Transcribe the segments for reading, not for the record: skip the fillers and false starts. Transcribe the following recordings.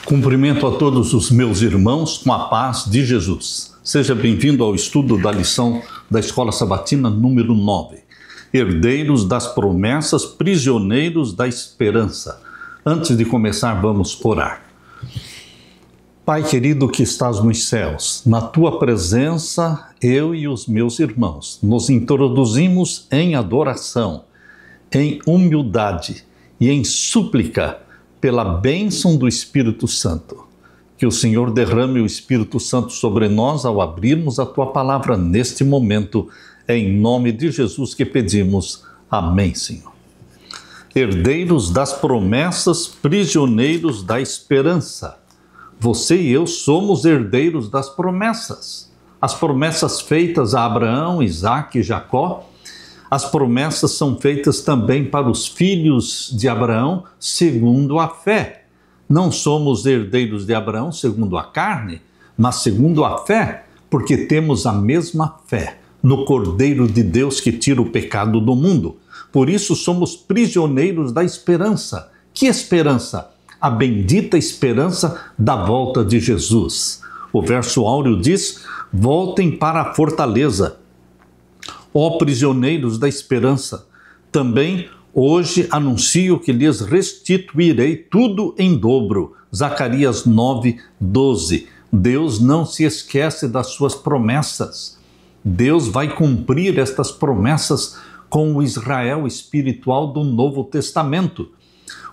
Cumprimento a todos os meus irmãos com a paz de Jesus. Seja bem-vindo ao estudo da lição da Escola Sabatina número 9. Herdeiros das promessas, prisioneiros da esperança. Antes de começar, vamos orar. Pai querido que estás nos céus, na tua presença, eu e os meus irmãos nos introduzimos em adoração, em humildade e em súplica pela bênção do Espírito Santo. Que o Senhor derrame o Espírito Santo sobre nós ao abrirmos a tua palavra neste momento, em nome de Jesus que pedimos. Amém, Senhor. Herdeiros das promessas, prisioneiros da esperança. Você e eu somos herdeiros das promessas. As promessas feitas a Abraão, Isaque e Jacó. As promessas são feitas também para os filhos de Abraão, segundo a fé. Não somos herdeiros de Abraão segundo a carne, mas segundo a fé, porque temos a mesma fé no Cordeiro de Deus que tira o pecado do mundo. Por isso somos prisioneiros da esperança. Que esperança? A bendita esperança da volta de Jesus. O verso áureo diz: voltem para a fortaleza. Ó prisioneiros da esperança, também hoje anuncio que lhes restituirei tudo em dobro. Zacarias 9:12. Deus não se esquece das suas promessas. Deus vai cumprir estas promessas com o Israel espiritual do Novo Testamento.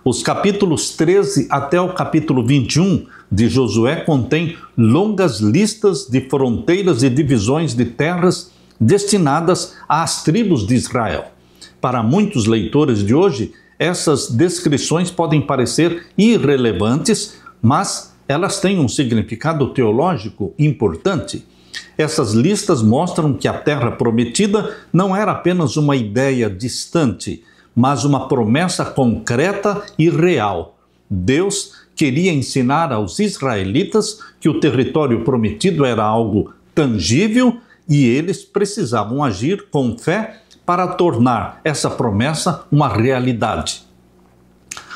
Os capítulos 13 até o capítulo 21 de Josué contêm longas listas de fronteiras e divisões de terras destinadas às tribos de Israel. Para muitos leitores de hoje, essas descrições podem parecer irrelevantes, mas elas têm um significado teológico importante. Essas listas mostram que a terra prometida não era apenas uma ideia distante, mas uma promessa concreta e real. Deus queria ensinar aos israelitas que o território prometido era algo tangível e eles precisavam agir com fé para tornar essa promessa uma realidade.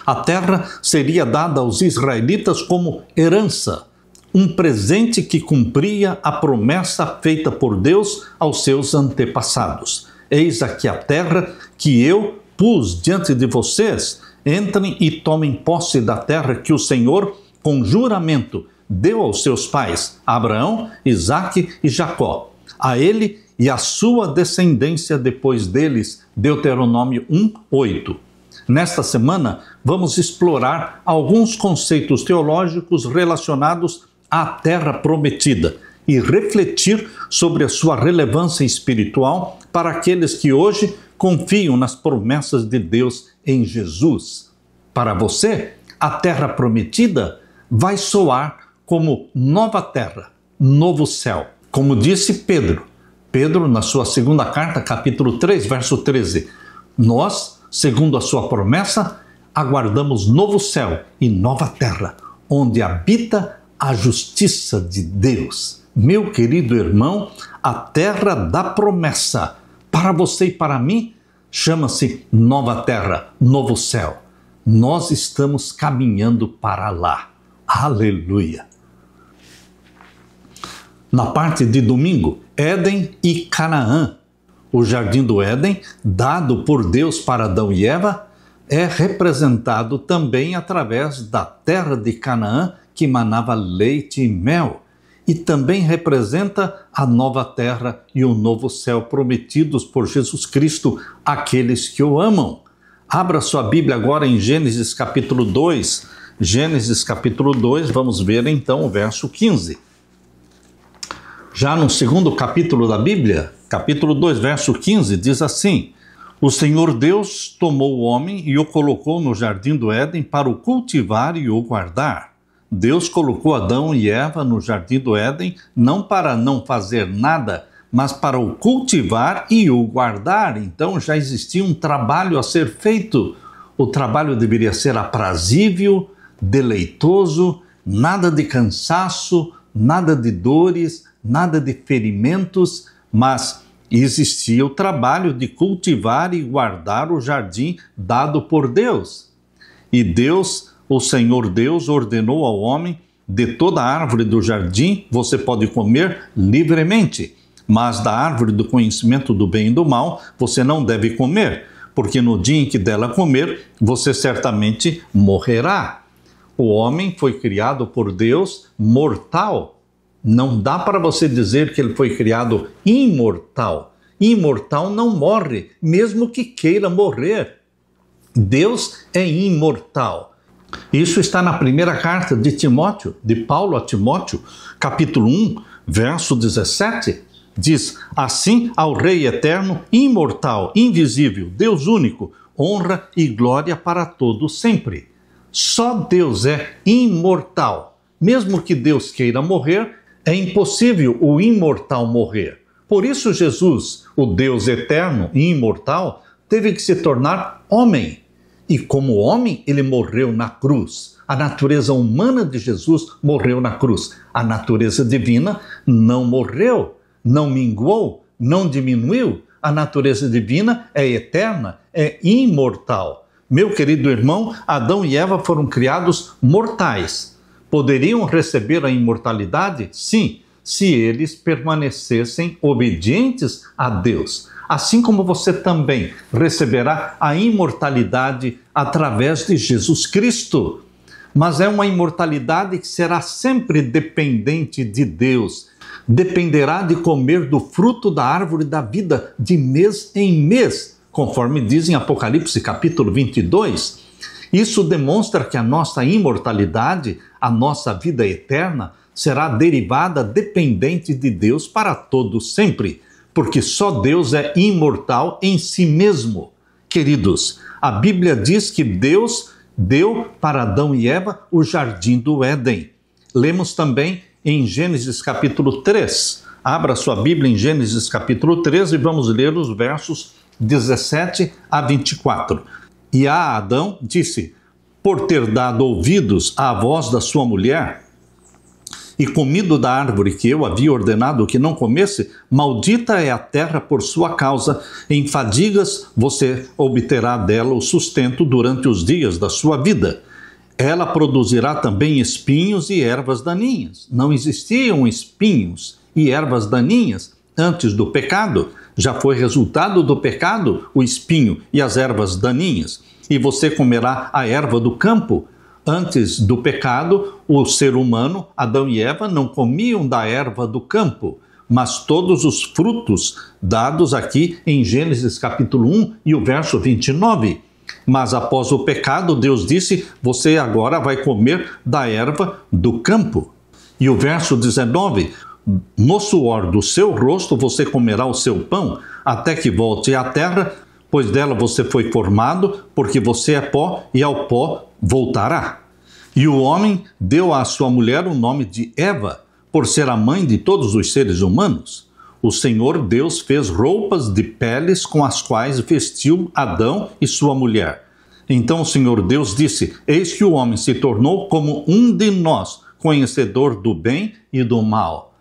A terra seria dada aos israelitas como herança, um presente que cumpria a promessa feita por Deus aos seus antepassados. Eis aqui a terra que eu pus diante de vocês. Entrem e tomem posse da terra que o Senhor, com juramento, deu aos seus pais, Abraão, Isaque e Jacó. A ele e a sua descendência depois deles. Deuteronômio 1:8. Nesta semana, vamos explorar alguns conceitos teológicos relacionados à terra prometida e refletir sobre a sua relevância espiritual para aqueles que hoje confiam nas promessas de Deus em Jesus. Para você, a terra prometida vai soar como nova terra, novo céu. Como disse Pedro, na sua segunda carta, capítulo 3, verso 13, nós, segundo a sua promessa, aguardamos novo céu e nova terra, onde habita a justiça de Deus. Meu querido irmão, a terra da promessa, para você e para mim, chama-se nova terra, novo céu. Nós estamos caminhando para lá. Aleluia! Na parte de domingo, Éden e Canaã. O jardim do Éden, dado por Deus para Adão e Eva, é representado também através da terra de Canaã, que manava leite e mel, e também representa a nova terra e o novo céu prometidos por Jesus Cristo àqueles que o amam. Abra sua Bíblia agora em Gênesis capítulo 2. Gênesis capítulo 2, vamos ver então o verso 15. Já no segundo capítulo da Bíblia, capítulo 2, verso 15, diz assim: o Senhor Deus tomou o homem e o colocou no jardim do Éden para o cultivar e o guardar. Deus colocou Adão e Eva no jardim do Éden não para não fazer nada, mas para o cultivar e o guardar. Então já existia um trabalho a ser feito. O trabalho deveria ser aprazível, deleitoso, nada de cansaço, nada de dores, nada de ferimentos, mas existia o trabalho de cultivar e guardar o jardim dado por Deus. E Deus o Senhor Deus ordenou ao homem: de toda árvore do jardim você pode comer livremente, mas da árvore do conhecimento do bem e do mal você não deve comer, porque no dia em que dela comer, você certamente morrerá. O homem foi criado por Deus mortal. Não dá para você dizer que ele foi criado imortal. Imortal não morre, mesmo que queira morrer. Deus é imortal. Isso está na primeira carta de Timóteo, de Paulo a Timóteo, capítulo 1, verso 17. Diz: assim ao Rei eterno, imortal, invisível, Deus único, honra e glória para todos sempre. Só Deus é imortal. Mesmo que Deus queira morrer, é impossível o imortal morrer. Por isso Jesus, o Deus eterno e imortal, teve que se tornar homem. E como homem, ele morreu na cruz. A natureza humana de Jesus morreu na cruz. A natureza divina não morreu, não minguou, não diminuiu. A natureza divina é eterna, é imortal. Meu querido irmão, Adão e Eva foram criados mortais. Poderiam receber a imortalidade? Sim, se eles permanecessem obedientes a Deus. Assim como você também receberá a imortalidade através de Jesus Cristo. Mas é uma imortalidade que será sempre dependente de Deus. Dependerá de comer do fruto da árvore da vida de mês em mês, conforme diz em Apocalipse capítulo 22. Isso demonstra que a nossa imortalidade, a nossa vida eterna, será derivada dependente de Deus para todo sempre, porque só Deus é imortal em si mesmo. Queridos, a Bíblia diz que Deus deu para Adão e Eva o jardim do Éden. Lemos também em Gênesis capítulo 3. Abra sua Bíblia em Gênesis capítulo 3 e vamos ler os versos 17 a 24. E a Adão disse: por ter dado ouvidos à voz da sua mulher e comido da árvore que eu havia ordenado que não comesse, maldita é a terra por sua causa, em fadigas você obterá dela o sustento durante os dias da sua vida. Ela produzirá também espinhos e ervas daninhas. Não existiam espinhos e ervas daninhas antes do pecado. Já foi resultado do pecado o espinho e as ervas daninhas. E você comerá a erva do campo. Antes do pecado, o ser humano, Adão e Eva, não comiam da erva do campo, mas todos os frutos dados aqui em Gênesis capítulo 1 e o verso 29. Mas após o pecado, Deus disse: você agora vai comer da erva do campo. E o verso 19: no suor do seu rosto você comerá o seu pão, até que volte à terra, pois dela você foi formado, porque você é pó e ao pó voltará. E o homem deu à sua mulher o nome de Eva, por ser a mãe de todos os seres humanos. O Senhor Deus fez roupas de peles com as quais vestiu Adão e sua mulher. Então o Senhor Deus disse: eis que o homem se tornou como um de nós, conhecedor do bem e do mal.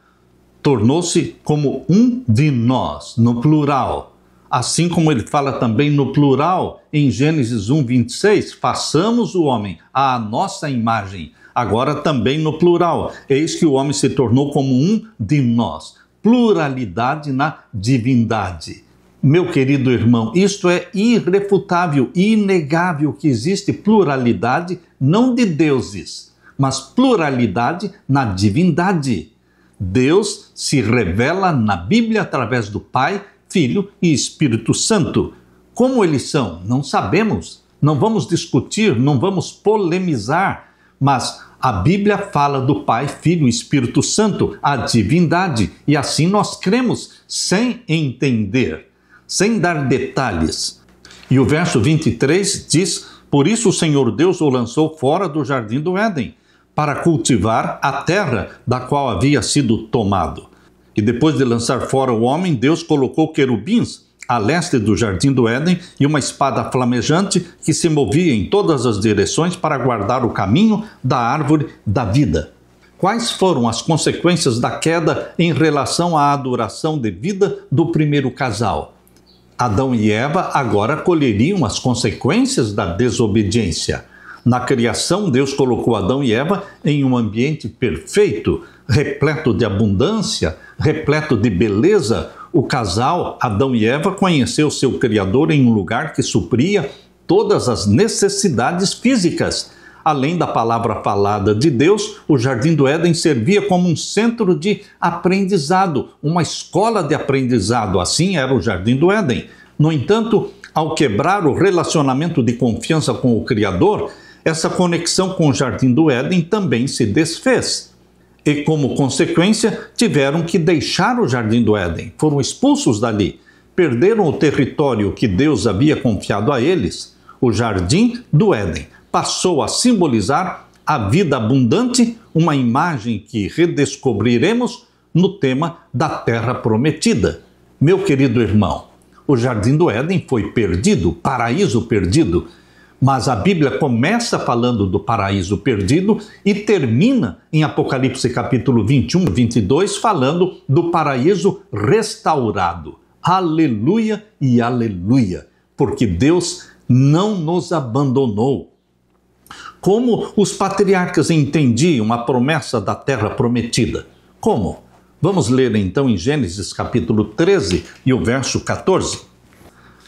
Tornou-se como um de nós, no plural. Assim como ele fala também no plural em Gênesis 1, 26, façamos o homem à nossa imagem. Agora também no plural, eis que o homem se tornou como um de nós. Pluralidade na divindade. Meu querido irmão, isto é irrefutável, inegável que existe pluralidade não de deuses, mas pluralidade na divindade. Deus se revela na Bíblia através do Pai, Filho e Espírito Santo. Como eles são? Não sabemos. Não vamos discutir, não vamos polemizar, mas a Bíblia fala do Pai, Filho e Espírito Santo, a divindade, e assim nós cremos sem entender, sem dar detalhes. E o verso 23 diz: por isso o Senhor Deus o lançou fora do jardim do Éden, para cultivar a terra da qual havia sido tomado. E depois de lançar fora o homem, Deus colocou querubins a leste do jardim do Éden e uma espada flamejante que se movia em todas as direções para guardar o caminho da árvore da vida. Quais foram as consequências da queda em relação à adoração devida do primeiro casal? Adão e Eva agora colheriam as consequências da desobediência. Na criação, Deus colocou Adão e Eva em um ambiente perfeito, repleto de abundância, repleto de beleza. O casal, Adão e Eva, conheceu seu Criador em um lugar que supria todas as necessidades físicas. Além da palavra falada de Deus, o Jardim do Éden servia como um centro de aprendizado, uma escola de aprendizado. Assim era o Jardim do Éden. No entanto, ao quebrar o relacionamento de confiança com o Criador, essa conexão com o Jardim do Éden também se desfez. E, como consequência, tiveram que deixar o Jardim do Éden. Foram expulsos dali. Perderam o território que Deus havia confiado a eles. O Jardim do Éden passou a simbolizar a vida abundante, uma imagem que redescobriremos no tema da Terra Prometida. Meu querido irmão, o Jardim do Éden foi perdido, paraíso perdido, mas a Bíblia começa falando do paraíso perdido e termina em Apocalipse capítulo 21, 22, falando do paraíso restaurado. Aleluia e aleluia, porque Deus não nos abandonou. Como os patriarcas entendiam a promessa da terra prometida? Como? Vamos ler então em Gênesis capítulo 13 e o verso 14.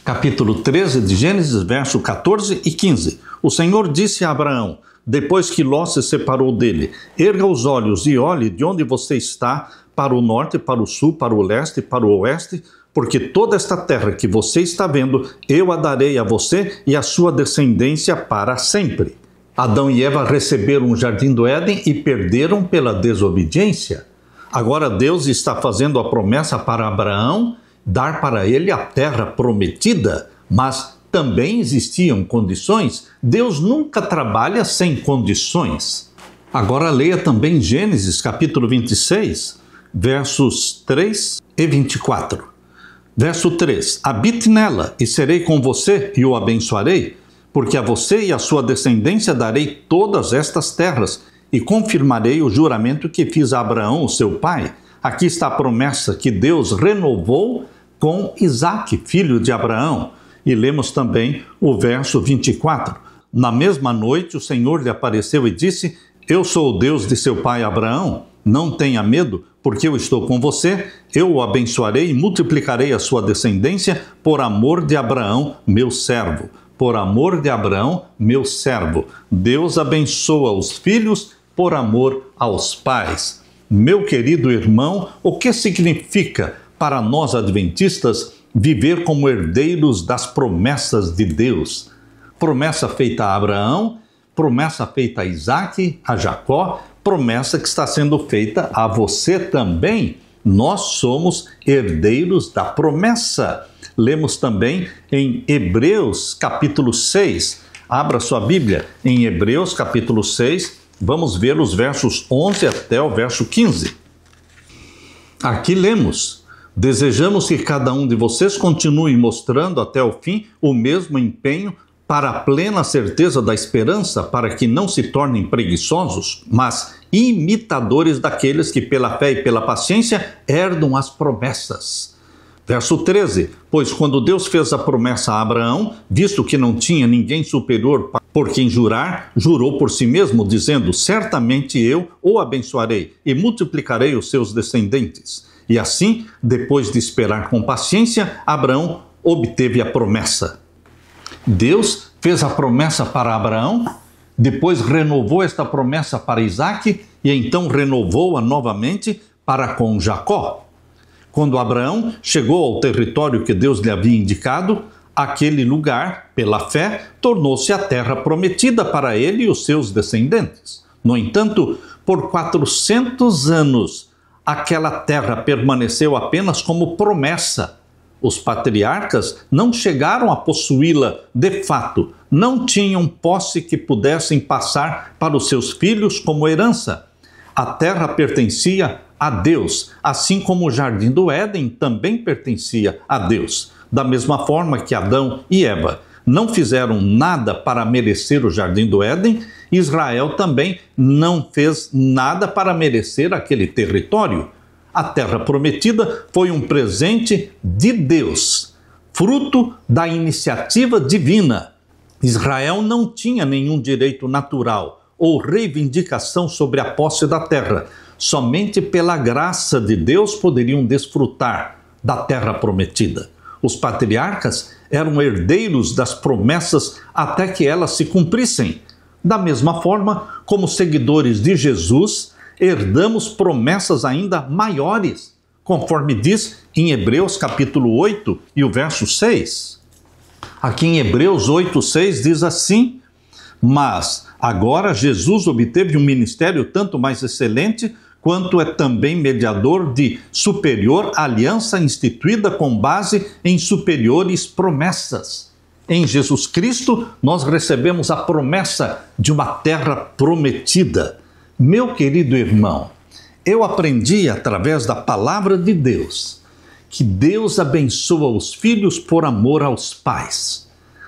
Capítulo 13 de Gênesis, verso 14 e 15. O Senhor disse a Abraão, depois que Ló se separou dele, erga os olhos e olhe de onde você está, para o norte, para o sul, para o leste, para o oeste, porque toda esta terra que você está vendo, eu a darei a você e a sua descendência para sempre. Adão e Eva receberam o Jardim do Éden e perderam pela desobediência. Agora Deus está fazendo a promessa para Abraão, dar para ele a terra prometida, mas também existiam condições. Deus nunca trabalha sem condições. Agora leia também Gênesis capítulo 26, versos 3 e 24. Verso 3, habite nela e serei com você e o abençoarei, porque a você e a sua descendência darei todas estas terras e confirmarei o juramento que fiz a Abraão, seu pai. Aqui está a promessa que Deus renovou com Isaque, filho de Abraão. E lemos também o verso 24. Na mesma noite o Senhor lhe apareceu e disse, eu sou o Deus de seu pai Abraão, não tenha medo, porque eu estou com você, eu o abençoarei e multiplicarei a sua descendência por amor de Abraão, meu servo. Por amor de Abraão, meu servo. Deus abençoa os filhos por amor aos pais. Meu querido irmão, o que significa para nós adventistas viver como herdeiros das promessas de Deus? Promessa feita a Abraão, promessa feita a Isaque, a Jacó, promessa que está sendo feita a você também. Nós somos herdeiros da promessa. Lemos também em Hebreus capítulo 6. Abra sua Bíblia em Hebreus capítulo 6. Vamos ver os versos 11 até o verso 15. Aqui lemos, desejamos que cada um de vocês continue mostrando até o fim o mesmo empenho para a plena certeza da esperança, para que não se tornem preguiçosos, mas imitadores daqueles que pela fé e pela paciência herdam as promessas. Verso 13, pois quando Deus fez a promessa a Abraão, visto que não tinha ninguém superior por quem jurar, jurou por si mesmo, dizendo, certamente eu o abençoarei e multiplicarei os seus descendentes. E assim, depois de esperar com paciência, Abraão obteve a promessa. Deus fez a promessa para Abraão, depois renovou esta promessa para Isaque e então renovou-a novamente para com Jacó. Quando Abraão chegou ao território que Deus lhe havia indicado, aquele lugar, pela fé, tornou-se a terra prometida para ele e os seus descendentes. No entanto, por 400 anos, aquela terra permaneceu apenas como promessa. Os patriarcas não chegaram a possuí-la de fato, não tinham posse que pudessem passar para os seus filhos como herança. A terra pertencia a Deus, assim como o Jardim do Éden também pertencia a Deus. Da mesma forma que Adão e Eva não fizeram nada para merecer o Jardim do Éden, Israel também não fez nada para merecer aquele território. A terra prometida foi um presente de Deus, fruto da iniciativa divina. Israel não tinha nenhum direito natural ou reivindicação sobre a posse da terra. Somente pela graça de Deus poderiam desfrutar da terra prometida. Os patriarcas eram herdeiros das promessas até que elas se cumprissem. Da mesma forma, como seguidores de Jesus, herdamos promessas ainda maiores, conforme diz em Hebreus capítulo 8 e o verso 6. Aqui em Hebreus 8, 6 diz assim: mas agora Jesus obteve um ministério tanto mais excelente, quanto é também mediador de superior aliança instituída com base em superiores promessas. Em Jesus Cristo, nós recebemos a promessa de uma terra prometida. Meu querido irmão, eu aprendi através da palavra de Deus que Deus abençoa os filhos por amor aos pais.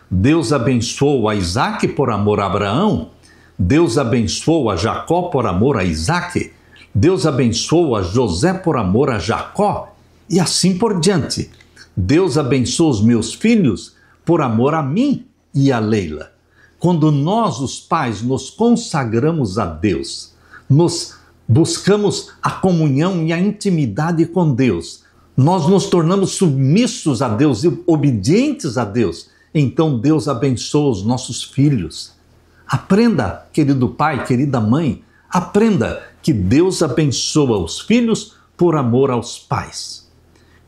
Deus abençoou a Isaque por amor a Abraão. Deus abençoou a Jacó por amor a Isaque. Deus abençoou a José por amor a Jacó. E assim por diante. Deus abençoa os meus filhos por amor a mim e a Leila. Quando nós, os pais, nos consagramos a Deus, nos buscamos a comunhão e a intimidade com Deus, nós nos tornamos submissos a Deus e obedientes a Deus, então Deus abençoa os nossos filhos. Aprenda, querido pai, querida mãe, aprenda que Deus abençoa os filhos por amor aos pais.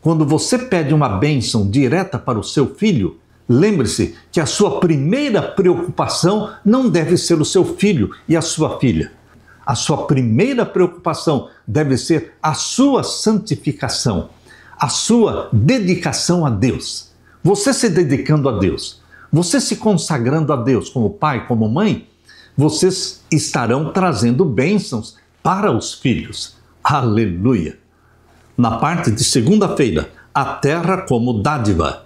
Quando você pede uma bênção direta para o seu filho, lembre-se que a sua primeira preocupação não deve ser o seu filho e a sua filha. A sua primeira preocupação deve ser a sua santificação, a sua dedicação a Deus. Você se dedicando a Deus, você se consagrando a Deus como pai, como mãe, vocês estarão trazendo bênçãos para os filhos. Aleluia! Na parte de segunda-feira, a terra como dádiva.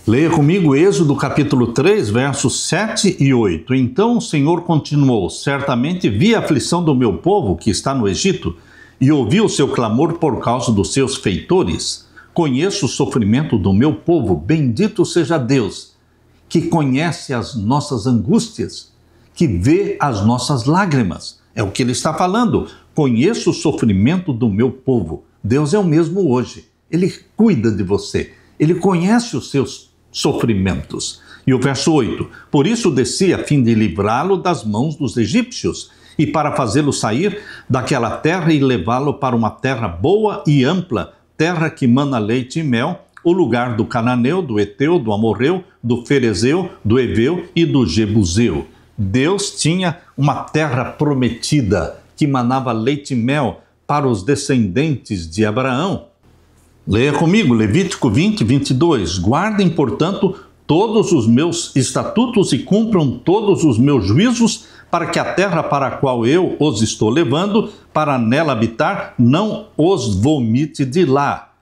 Leia comigo Êxodo capítulo 3, versos 7 e 8. Então o Senhor continuou: certamente vi a aflição do meu povo que está no Egito, e ouvi o seu clamor por causa dos seus feitores. Conheço o sofrimento do meu povo, bendito seja Deus, que conhece as nossas angústias, que vê as nossas lágrimas. É o que ele está falando. Conheço o sofrimento do meu povo. Deus é o mesmo hoje. Ele cuida de você. Ele conhece os seus sofrimentos. E o verso 8: por isso desci a fim de livrá-lo das mãos dos egípcios e para fazê-lo sair daquela terra e levá-lo para uma terra boa e ampla, terra que mana leite e mel, o lugar do cananeu, do eteu, do amorreu, do ferezeu, do heveu e do jebuseu. Deus tinha uma terra prometida que manava leite e mel para os descendentes de Abraão. Leia comigo Levítico 20, 22. Guardem, portanto, todos os meus estatutos e cumpram todos os meus juízos, para que a terra para a qual eu os estou levando, para nela habitar, não os vomite de lá.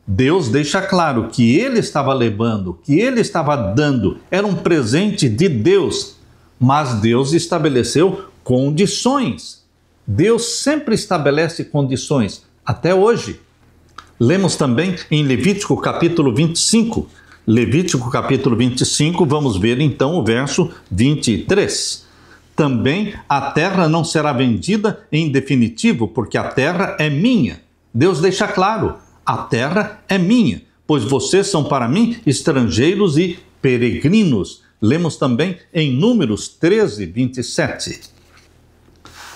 Deus deixa claro que ele estava levando, que ele estava dando, era um presente de Deus, mas Deus estabeleceu condições. Deus sempre estabelece condições, até hoje. Lemos também em Levítico capítulo 25. Levítico capítulo 25, vamos ver então o verso 23. Também a terra não será vendida em definitivo, porque a terra é minha. Deus deixa claro, a terra é minha, pois vocês são para mim estrangeiros e peregrinos. Lemos também em Números 13, 27.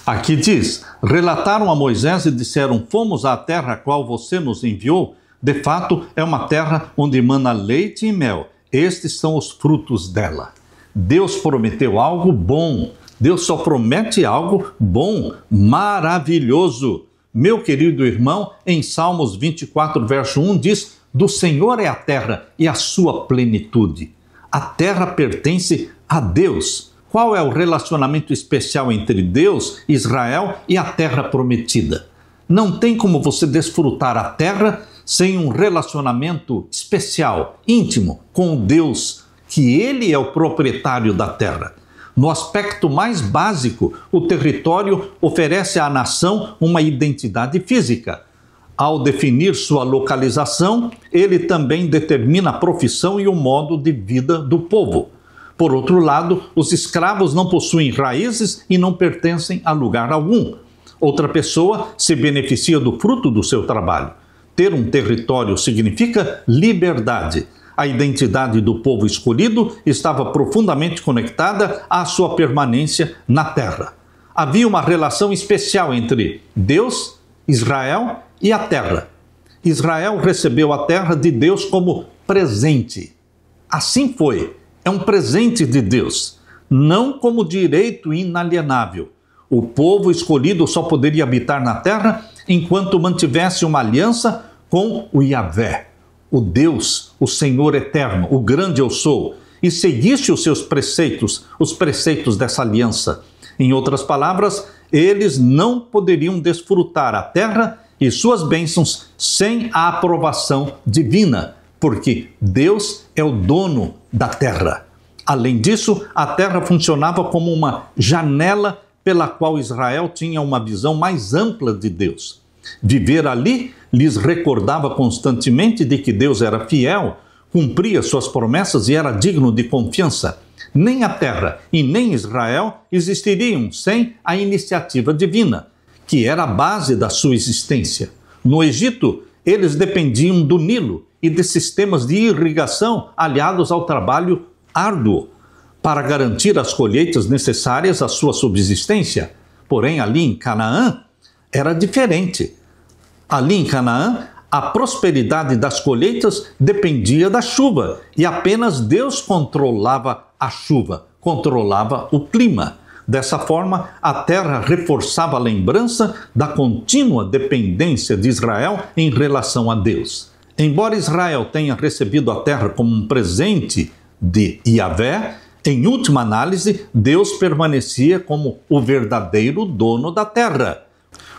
Aqui diz: relataram a Moisés e disseram: fomos à terra a qual você nos enviou. De fato, é uma terra onde mana leite e mel. Estes são os frutos dela. Deus prometeu algo bom. Deus só promete algo bom, maravilhoso. Meu querido irmão, em Salmos 24, verso 1 diz: do Senhor é a terra e a sua plenitude. A terra pertence a Deus. Qual é o relacionamento especial entre Deus, Israel e a terra prometida? Não tem como você desfrutar a terra sem um relacionamento especial, íntimo, com Deus, que Ele é o proprietário da terra. No aspecto mais básico, o território oferece à nação uma identidade física. Ao definir sua localização, ele também determina a profissão e o modo de vida do povo. Por outro lado, os escravos não possuem raízes e não pertencem a lugar algum. Outra pessoa se beneficia do fruto do seu trabalho. Ter um território significa liberdade. A identidade do povo escolhido estava profundamente conectada à sua permanência na terra. Havia uma relação especial entre Deus, Israel e a terra. Israel recebeu a terra de Deus como presente. Assim foi. É um presente de Deus, não como direito inalienável. O povo escolhido só poderia habitar na terra enquanto mantivesse uma aliança com o Yahvé, o Deus, o Senhor eterno, o grande eu sou, e seguisse os seus preceitos, os preceitos dessa aliança. Em outras palavras, eles não poderiam desfrutar a terra e suas bênçãos sem a aprovação divina, porque Deus é o dono da terra. Além disso, a terra funcionava como uma janela pela qual Israel tinha uma visão mais ampla de Deus. Viver ali lhes recordava constantemente de que Deus era fiel, cumpria suas promessas e era digno de confiança. Nem a terra e nem Israel existiriam sem a iniciativa divina, que era a base da sua existência. No Egito, eles dependiam do Nilo e de sistemas de irrigação aliados ao trabalho árduo para garantir as colheitas necessárias à sua subsistência. Porém, ali em Canaã, era diferente. Ali em Canaã, a prosperidade das colheitas dependia da chuva e apenas Deus controlava a chuva, controlava o clima. Dessa forma, a terra reforçava a lembrança da contínua dependência de Israel em relação a Deus. Embora Israel tenha recebido a terra como um presente de Yahvé, em última análise, Deus permanecia como o verdadeiro dono da terra.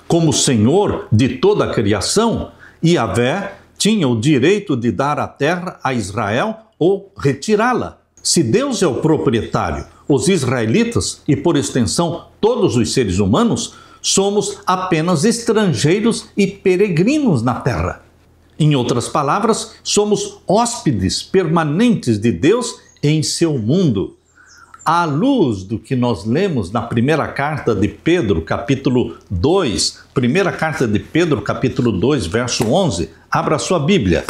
Como Senhor de toda a criação, Yahvé tinha o direito de dar a terra a Israel ou retirá-la. Se Deus é o proprietário, os israelitas, e por extensão todos os seres humanos, somos apenas estrangeiros e peregrinos na terra. Em outras palavras, somos hóspedes permanentes de Deus em seu mundo. À luz do que nós lemos na primeira carta de Pedro, capítulo 2, primeira carta de Pedro, capítulo 2, verso 11, abra sua Bíblia.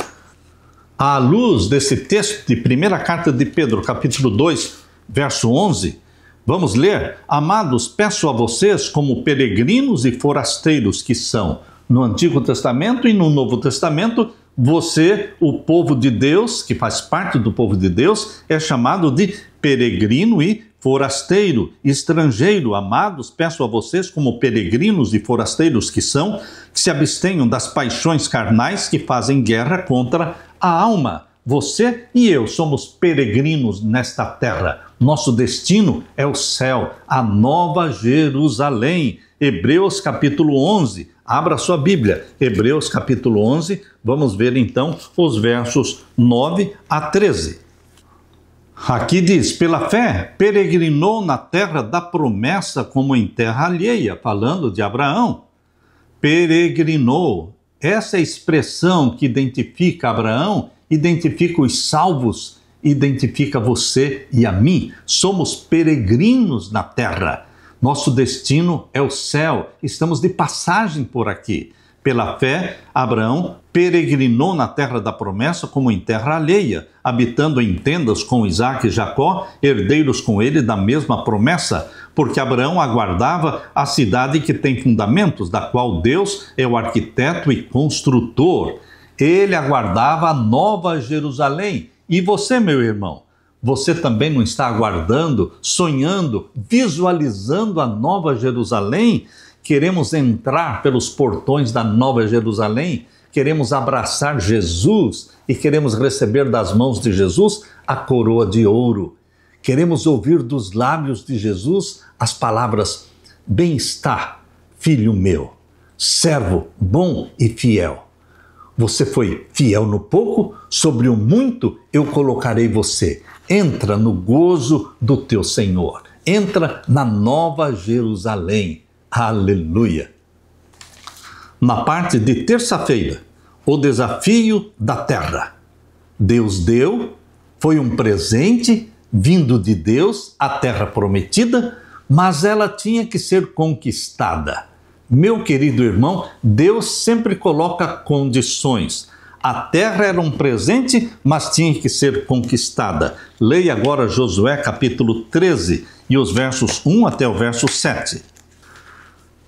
À luz desse texto de primeira carta de Pedro, capítulo 2, verso 11, vamos ler: Amados, peço a vocês, como peregrinos e forasteiros que são, no Antigo Testamento e no Novo Testamento, você, o povo de Deus, que faz parte do povo de Deus, é chamado de peregrino e forasteiro, estrangeiro. Amados, peço a vocês, como peregrinos e forasteiros que são, que se abstenham das paixões carnais que fazem guerra contra a alma. Você e eu somos peregrinos nesta terra. Nosso destino é o céu, a Nova Jerusalém. Hebreus capítulo 11. Abra sua Bíblia. Hebreus capítulo 11. Vamos ver então os versos 9 a 13. Aqui diz: pela fé, peregrinou na terra da promessa como em terra alheia, falando de Abraão. Peregrinou. Essa expressão que identifica Abraão, identifica os salvos, identifica você e a mim. Somos peregrinos na terra. Nosso destino é o céu. Estamos de passagem por aqui. Pela fé, Abraão peregrinou na terra da promessa como em terra alheia, habitando em tendas com Isaque e Jacó, herdeiros com ele da mesma promessa, porque Abraão aguardava a cidade que tem fundamentos, da qual Deus é o arquiteto e construtor. Ele aguardava a Nova Jerusalém. E você, meu irmão, você também não está aguardando, sonhando, visualizando a Nova Jerusalém? Queremos entrar pelos portões da Nova Jerusalém, queremos abraçar Jesus e queremos receber das mãos de Jesus a coroa de ouro. Queremos ouvir dos lábios de Jesus as palavras: bem está, filho meu, servo bom e fiel. Você foi fiel no pouco, sobre o muito eu colocarei você. Entra no gozo do teu Senhor. Entra na Nova Jerusalém. Aleluia! Na parte de terça-feira, o desafio da terra. Deus deu, foi um presente, vindo de Deus, a terra prometida, mas ela tinha que ser conquistada. Meu querido irmão, Deus sempre coloca condições. A terra era um presente, mas tinha que ser conquistada. Leia agora Josué capítulo 13 e os versos 1 até o verso 7.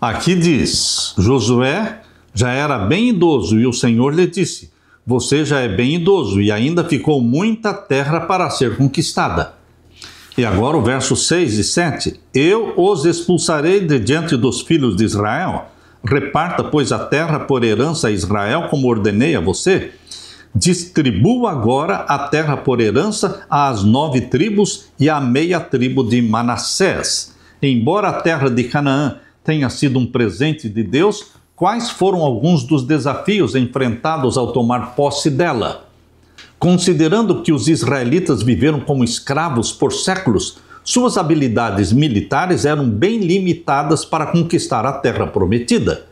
Aqui diz: Josué já era bem idoso e o Senhor lhe disse: você já é bem idoso e ainda ficou muita terra para ser conquistada. E agora o verso 6 e 7. Eu os expulsarei de diante dos filhos de Israel. Reparta, pois, a terra por herança a Israel, como ordenei a você. Distribua agora a terra por herança às 9 tribos e à meia tribo de Manassés. Embora a terra de Canaã tenha sido um presente de Deus, quais foram alguns dos desafios enfrentados ao tomar posse dela? Considerando que os israelitas viveram como escravos por séculos, suas habilidades militares eram bem limitadas para conquistar a terra prometida.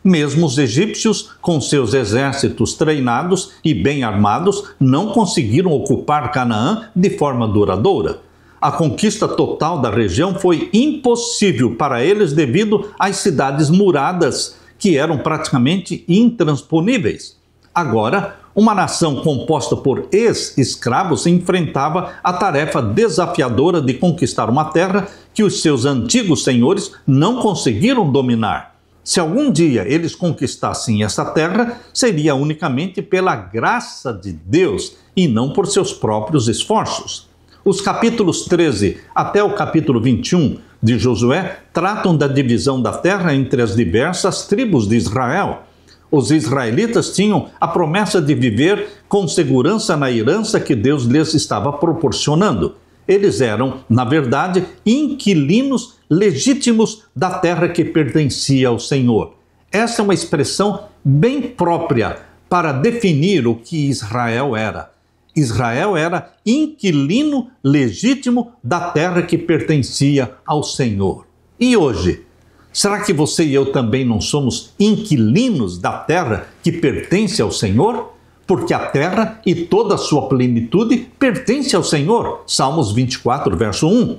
Mesmo os egípcios, com seus exércitos treinados e bem armados, não conseguiram ocupar Canaã de forma duradoura. A conquista total da região foi impossível para eles devido às cidades muradas, que eram praticamente intransponíveis. Agora, uma nação composta por ex-escravos enfrentava a tarefa desafiadora de conquistar uma terra que os seus antigos senhores não conseguiram dominar. Se algum dia eles conquistassem essa terra, seria unicamente pela graça de Deus e não por seus próprios esforços. Os capítulos 13 até o capítulo 21 de Josué tratam da divisão da terra entre as diversas tribos de Israel. Os israelitas tinham a promessa de viver com segurança na herança que Deus lhes estava proporcionando. Eles eram, na verdade, inquilinos legítimos da terra que pertencia ao Senhor. Essa é uma expressão bem própria para definir o que Israel era. Israel era inquilino legítimo da terra que pertencia ao Senhor. E hoje? Será que você e eu também não somos inquilinos da terra que pertence ao Senhor? Porque a terra e toda a sua plenitude pertence ao Senhor. Salmos 24, verso 1.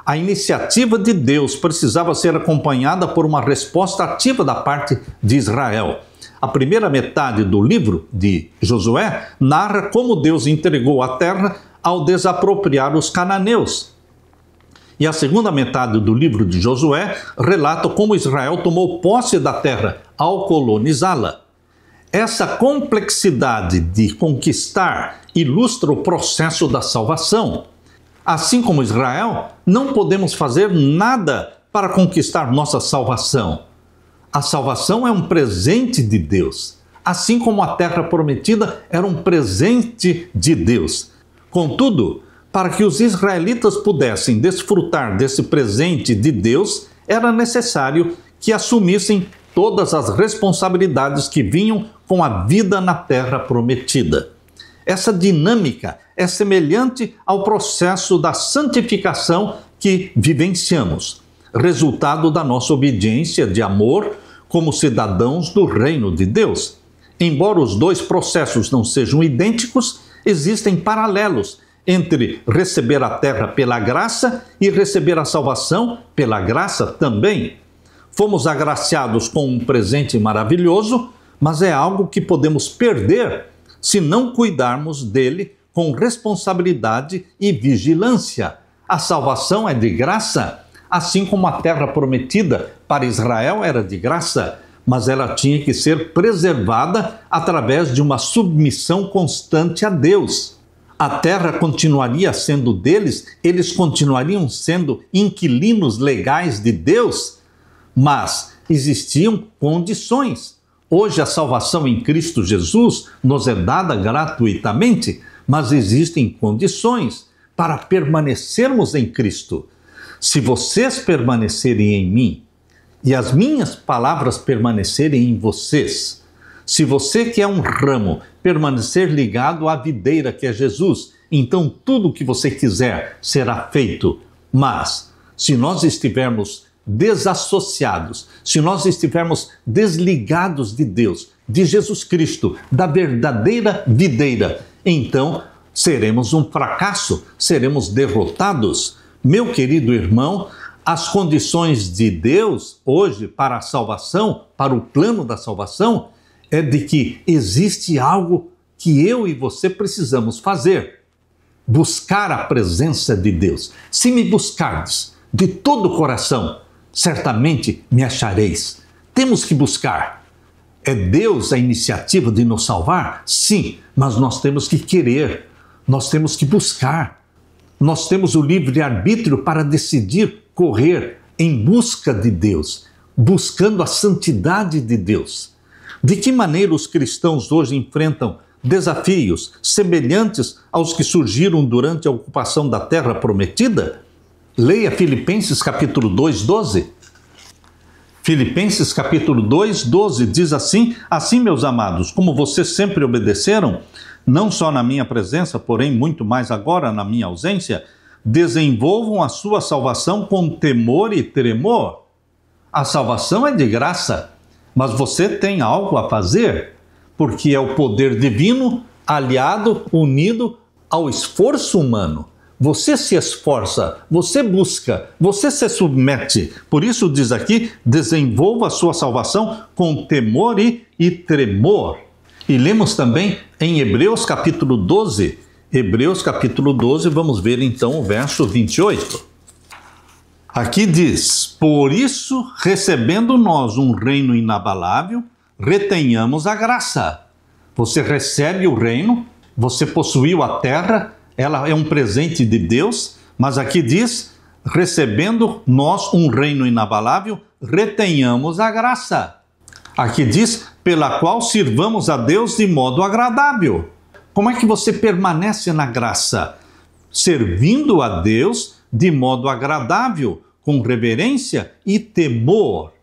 A iniciativa de Deus precisava ser acompanhada por uma resposta ativa da parte de Israel. A primeira metade do livro de Josué narra como Deus entregou a terra ao desapropriar os cananeus. E a segunda metade do livro de Josué relata como Israel tomou posse da terra ao colonizá-la. Essa complexidade de conquistar ilustra o processo da salvação. Assim como Israel, não podemos fazer nada para conquistar nossa salvação. A salvação é um presente de Deus, assim como a terra prometida era um presente de Deus. Contudo, para que os israelitas pudessem desfrutar desse presente de Deus, era necessário que assumissem todas as responsabilidades que vinham com a vida na terra prometida. Essa dinâmica é semelhante ao processo da santificação que vivenciamos, resultado da nossa obediência de amor como cidadãos do reino de Deus. Embora os dois processos não sejam idênticos, existem paralelos entre receber a terra pela graça e receber a salvação pela graça também. Fomos agraciados com um presente maravilhoso, mas é algo que podemos perder se não cuidarmos dele com responsabilidade e vigilância. A salvação é de graça, assim como a terra prometida para Israel era de graça, mas ela tinha que ser preservada através de uma submissão constante a Deus. A terra continuaria sendo deles, eles continuariam sendo inquilinos legais de Deus, mas existiam condições. Hoje a salvação em Cristo Jesus nos é dada gratuitamente, mas existem condições para permanecermos em Cristo. Se vocês permanecerem em mim e as minhas palavras permanecerem em vocês, se você que é um ramo permanecer ligado à videira que é Jesus, então tudo o que você quiser será feito. Mas se nós estivermos desassociados, se nós estivermos desligados de Deus, de Jesus Cristo, da verdadeira videira, então seremos um fracasso, seremos derrotados. Meu querido irmão, as condições de Deus hoje para a salvação, para o plano da salvação, é de que existe algo que eu e você precisamos fazer. Buscar a presença de Deus. Se me buscardes de todo o coração, certamente me achareis. Temos que buscar. É Deus a iniciativa de nos salvar? Sim, mas nós temos que querer, nós temos que buscar. Nós temos o livre-arbítrio para decidir correr em busca de Deus, buscando a santidade de Deus. De que maneira os cristãos hoje enfrentam desafios semelhantes aos que surgiram durante a ocupação da terra prometida? Leia Filipenses capítulo 2, 12. Filipenses capítulo 2, 12 diz assim: assim, meus amados, como vocês sempre obedeceram, não só na minha presença, porém muito mais agora na minha ausência, desenvolvam a sua salvação com temor e tremor. A salvação é de graça, mas você tem algo a fazer, porque é o poder divino aliado, unido ao esforço humano. Você se esforça, você busca, você se submete. Por isso diz aqui, desenvolva a sua salvação com temor e tremor. E lemos também em Hebreus capítulo 12. Hebreus capítulo 12, vamos ver então o verso 28. Aqui diz: por isso, recebendo nós um reino inabalável, retenhamos a graça. Você recebe o reino, você possuiu a terra, ela é um presente de Deus, mas aqui diz, recebendo nós um reino inabalável, retenhamos a graça. Aqui diz, pela qual sirvamos a Deus de modo agradável. Como é que você permanece na graça? Servindo a Deus de modo agradável, com reverência e temor.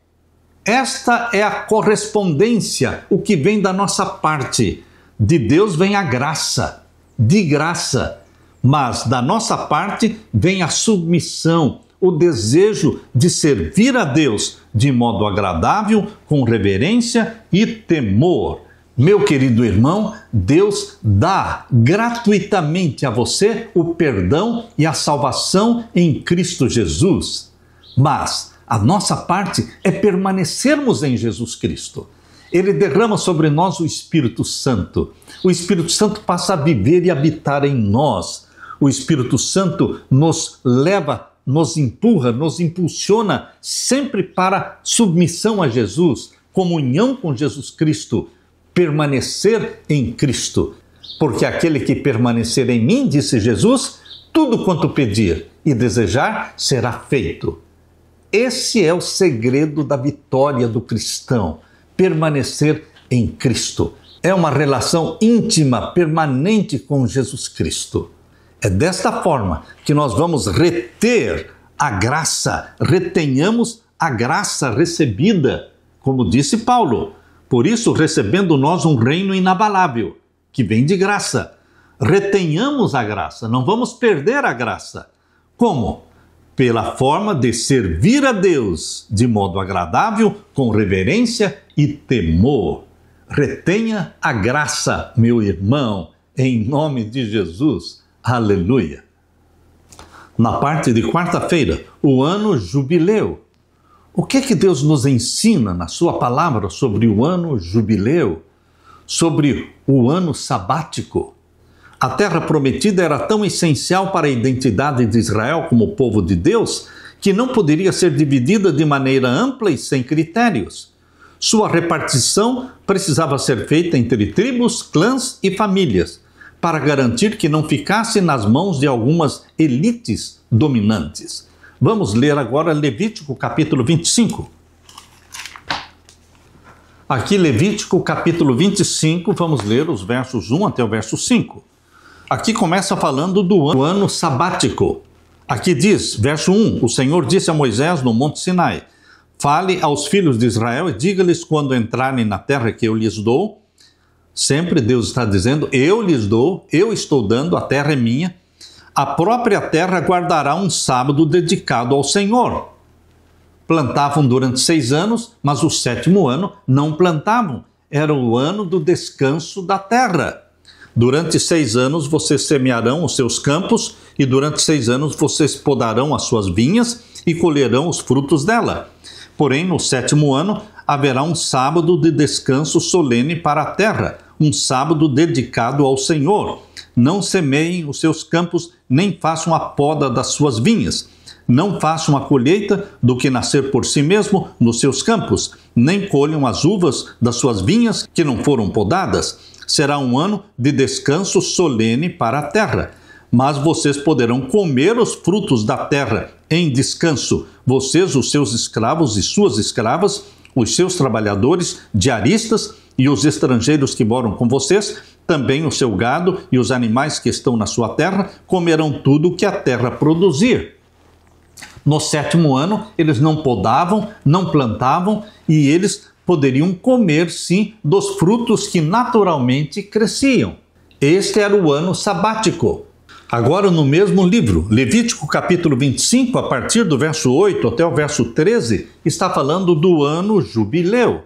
Esta é a correspondência, o que vem da nossa parte. De Deus vem a graça, de graça, mas da nossa parte vem a submissão, o desejo de servir a Deus de modo agradável, com reverência e temor. Meu querido irmão, Deus dá gratuitamente a você o perdão e a salvação em Cristo Jesus. Mas a nossa parte é permanecermos em Jesus Cristo. Ele derrama sobre nós o Espírito Santo. O Espírito Santo passa a viver e habitar em nós. O Espírito Santo nos leva, nos empurra, nos impulsiona sempre para submissão a Jesus, comunhão com Jesus Cristo, permanecer em Cristo. Porque aquele que permanecer em mim, disse Jesus, tudo quanto pedir e desejar será feito. Esse é o segredo da vitória do cristão, permanecer em Cristo. É uma relação íntima, permanente com Jesus Cristo. É desta forma que nós vamos reter a graça, retenhamos a graça recebida, como disse Paulo. Por isso, recebendo nós um reino inabalável, que vem de graça. Retenhamos a graça, não vamos perder a graça. Como? Pela forma de servir a Deus de modo agradável, com reverência e temor. Retenha a graça, meu irmão, em nome de Jesus. Aleluia. Na parte de quarta-feira, o ano jubileu. O que Deus nos ensina na sua palavra sobre o ano jubileu? Sobre o ano sabático? A terra prometida era tão essencial para a identidade de Israel como povo de Deus que não poderia ser dividida de maneira ampla e sem critérios. Sua repartição precisava ser feita entre tribos, clãs e famílias, para garantir que não ficasse nas mãos de algumas elites dominantes. Vamos ler agora Levítico capítulo 25. Aqui Levítico capítulo 25, vamos ler os versos 1 até o verso 5. Aqui começa falando do ano sabático. Aqui diz, verso 1, o Senhor disse a Moisés no Monte Sinai, fale aos filhos de Israel e diga-lhes quando entrarem na terra que eu lhes dou. Sempre Deus está dizendo, eu lhes dou, eu estou dando, a terra é minha. A própria terra guardará um sábado dedicado ao Senhor. Plantavam durante 6 anos, mas o 7º ano não plantavam. Era o ano do descanso da terra. Durante 6 anos vocês semearão os seus campos, e durante 6 anos vocês podarão as suas vinhas e colherão os frutos dela. Porém, no 7º ano haverá um sábado de descanso solene para a terra, um sábado dedicado ao Senhor. Não semeiem os seus campos, nem façam a poda das suas vinhas. Não façam a colheita do que nascer por si mesmo nos seus campos, nem colham as uvas das suas vinhas que não foram podadas. Será um ano de descanso solene para a terra. Mas vocês poderão comer os frutos da terra em descanso, vocês, os seus escravos e suas escravas, os seus trabalhadores, diaristas e os estrangeiros que moram com vocês, também o seu gado e os animais que estão na sua terra, comerão tudo o que a terra produzir. No 7º ano, eles não podavam, não plantavam, e eles poderiam comer, sim, dos frutos que naturalmente cresciam. Este era o ano sabático. Agora, no mesmo livro, Levítico capítulo 25, a partir do verso 8 até o verso 13, está falando do ano jubileu.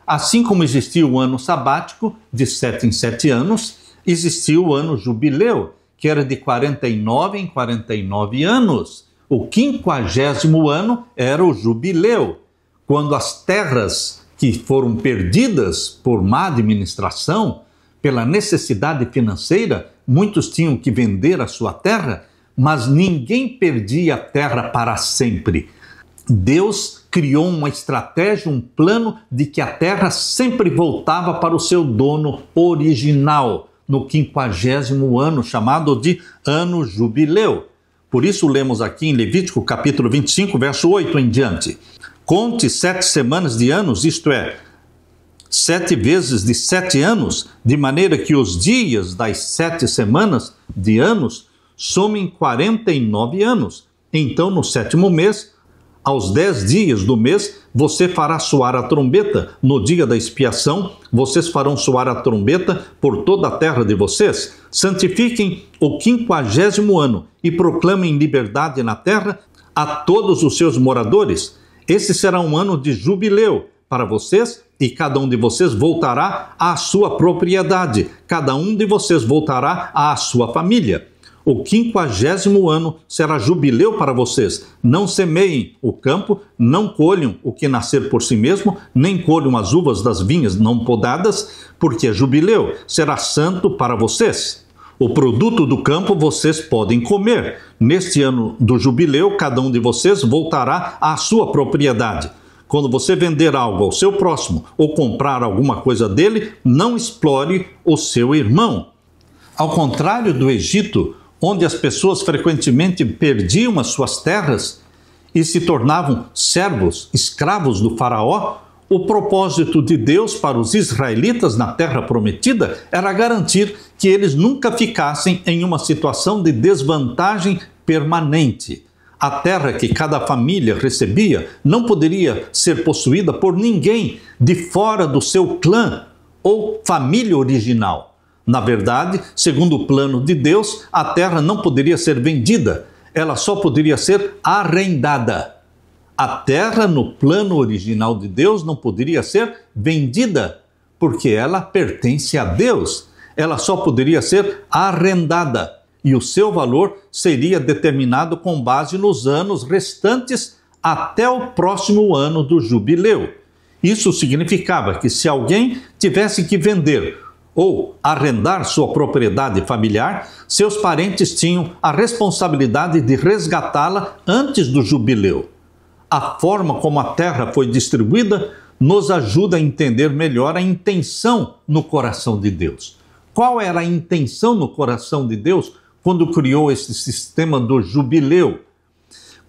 Assim como existia o ano sabático, de 7 em 7 anos, existia o ano jubileu, que era de 49 em 49 anos. O 50º ano era o jubileu, quando as terras que foram perdidas por má administração, pela necessidade financeira, muitos tinham que vender a sua terra, mas ninguém perdia a terra para sempre. Deus criou uma estratégia, um plano de que a terra sempre voltava para o seu dono original, no 50º ano, chamado de ano jubileu. Por isso lemos aqui em Levítico capítulo 25, verso 8 em diante. Conte 7 semanas de anos, isto é, 7 vezes de 7 anos, de maneira que os dias das 7 semanas de anos somem 49 anos. Então, no 7º mês, aos 10 dias do mês, você fará soar a trombeta. No dia da expiação, vocês farão soar a trombeta por toda a terra de vocês. Santifiquem o 50º ano e proclamem liberdade na terra a todos os seus moradores. Esse será um ano de jubileu para vocês, e cada um de vocês voltará à sua propriedade. Cada um de vocês voltará à sua família. O 50º ano será jubileu para vocês. Não semeiem o campo, não colham o que nascer por si mesmo, nem colham as uvas das vinhas não podadas, porque é jubileu, será santo para vocês. O produto do campo vocês podem comer. Neste ano do jubileu, cada um de vocês voltará à sua propriedade. Quando você vender algo ao seu próximo ou comprar alguma coisa dele, não explore o seu irmão. Ao contrário do Egito, onde as pessoas frequentemente perdiam as suas terras e se tornavam servos, escravos do faraó, o propósito de Deus para os israelitas na terra prometida era garantir que eles nunca ficassem em uma situação de desvantagem permanente. A terra que cada família recebia não poderia ser possuída por ninguém de fora do seu clã ou família original. Na verdade, segundo o plano de Deus, a terra não poderia ser vendida, ela só poderia ser arrendada. A terra, no plano original de Deus, não poderia ser vendida, porque ela pertence a Deus. Ela só poderia ser arrendada, e o seu valor seria determinado com base nos anos restantes até o próximo ano do jubileu. Isso significava que se alguém tivesse que vender ou arrendar sua propriedade familiar, seus parentes tinham a responsabilidade de resgatá-la antes do jubileu. A forma como a terra foi distribuída nos ajuda a entender melhor a intenção no coração de Deus. Qual era a intenção no coração de Deus quando criou esse sistema do jubileu?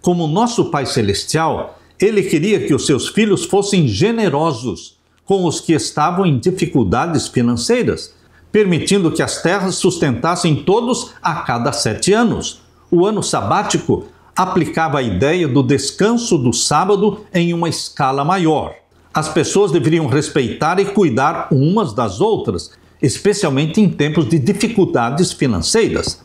Como nosso Pai Celestial, Ele queria que os seus filhos fossem generosos com os que estavam em dificuldades financeiras, permitindo que as terras sustentassem todos a cada 7 anos. O ano sabático aplicava a ideia do descanso do sábado em uma escala maior. As pessoas deveriam respeitar e cuidar umas das outras, especialmente em tempos de dificuldades financeiras.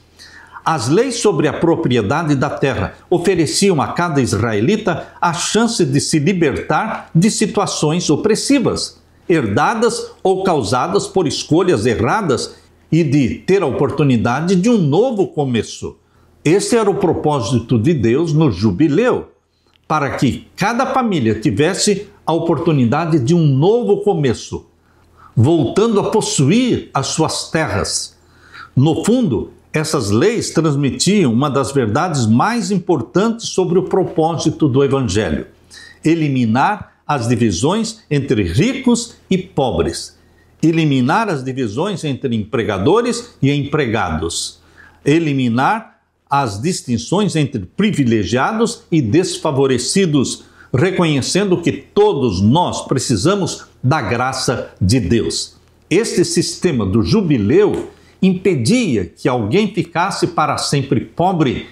As leis sobre a propriedade da terra ofereciam a cada israelita a chance de se libertar de situações opressivas, herdadas ou causadas por escolhas erradas e de ter a oportunidade de um novo começo. Esse era o propósito de Deus no jubileu, para que cada família tivesse a oportunidade de um novo começo, voltando a possuir as suas terras. No fundo, essas leis transmitiam uma das verdades mais importantes sobre o propósito do Evangelho: eliminar as divisões entre ricos e pobres, eliminar as divisões entre empregadores e empregados, eliminar as distinções entre privilegiados e desfavorecidos, reconhecendo que todos nós precisamos da graça de Deus. Este sistema do jubileu impedia que alguém ficasse para sempre pobre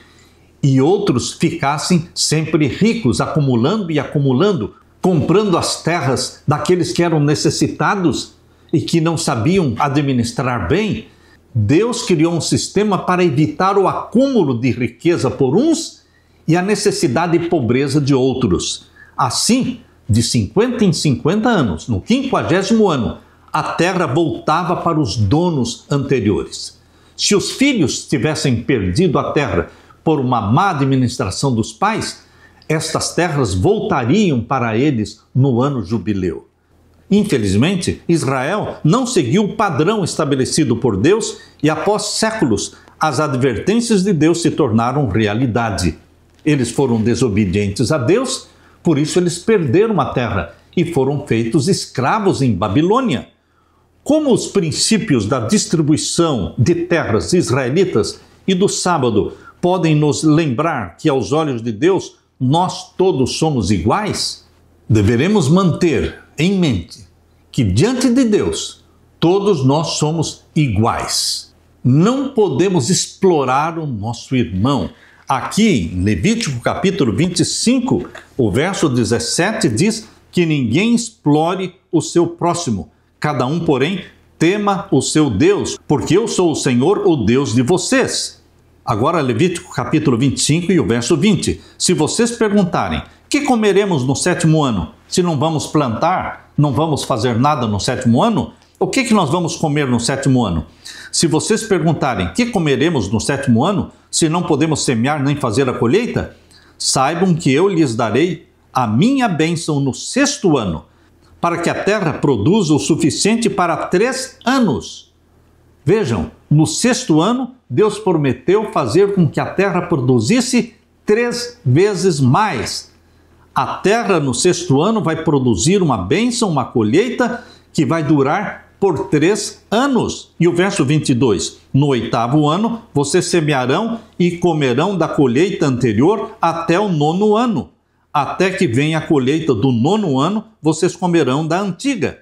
e outros ficassem sempre ricos, acumulando e acumulando, comprando as terras daqueles que eram necessitados e que não sabiam administrar bem. Deus criou um sistema para evitar o acúmulo de riqueza por uns e a necessidade e pobreza de outros. Assim, de 50 em 50 anos, no 50º ano, a terra voltava para os donos anteriores. Se os filhos tivessem perdido a terra por uma má administração dos pais, estas terras voltariam para eles no ano jubileu. Infelizmente, Israel não seguiu o padrão estabelecido por Deus e, após séculos, as advertências de Deus se tornaram realidade. Eles foram desobedientes a Deus, por isso eles perderam a terra e foram feitos escravos em Babilônia. Como os princípios da distribuição de terras israelitas e do sábado podem nos lembrar que, aos olhos de Deus, nós todos somos iguais, deveremos manter em mente que, diante de Deus, todos nós somos iguais. Não podemos explorar o nosso irmão. Aqui, em Levítico capítulo 25, o verso 17 diz que ninguém explore o seu próximo. Cada um, porém, tema o seu Deus, porque eu sou o Senhor, o Deus de vocês. Agora, Levítico capítulo 25 e o verso 20. Se vocês perguntarem: que comeremos no 7º ano? Se não vamos plantar, não vamos fazer nada no 7º ano, o que nós vamos comer no 7º ano? Se vocês perguntarem: que comeremos no 7º ano, se não podemos semear nem fazer a colheita? Saibam que eu lhes darei a minha bênção no 6º ano, para que a terra produza o suficiente para 3 anos. Vejam, no 6º ano, Deus prometeu fazer com que a terra produzisse 3 vezes mais. A terra no 6º ano vai produzir uma bênção, uma colheita que vai durar por 3 anos. E o verso 22, no 8º ano, vocês semearão e comerão da colheita anterior até o 9º ano. Até que venha a colheita do 9º ano, vocês comerão da antiga.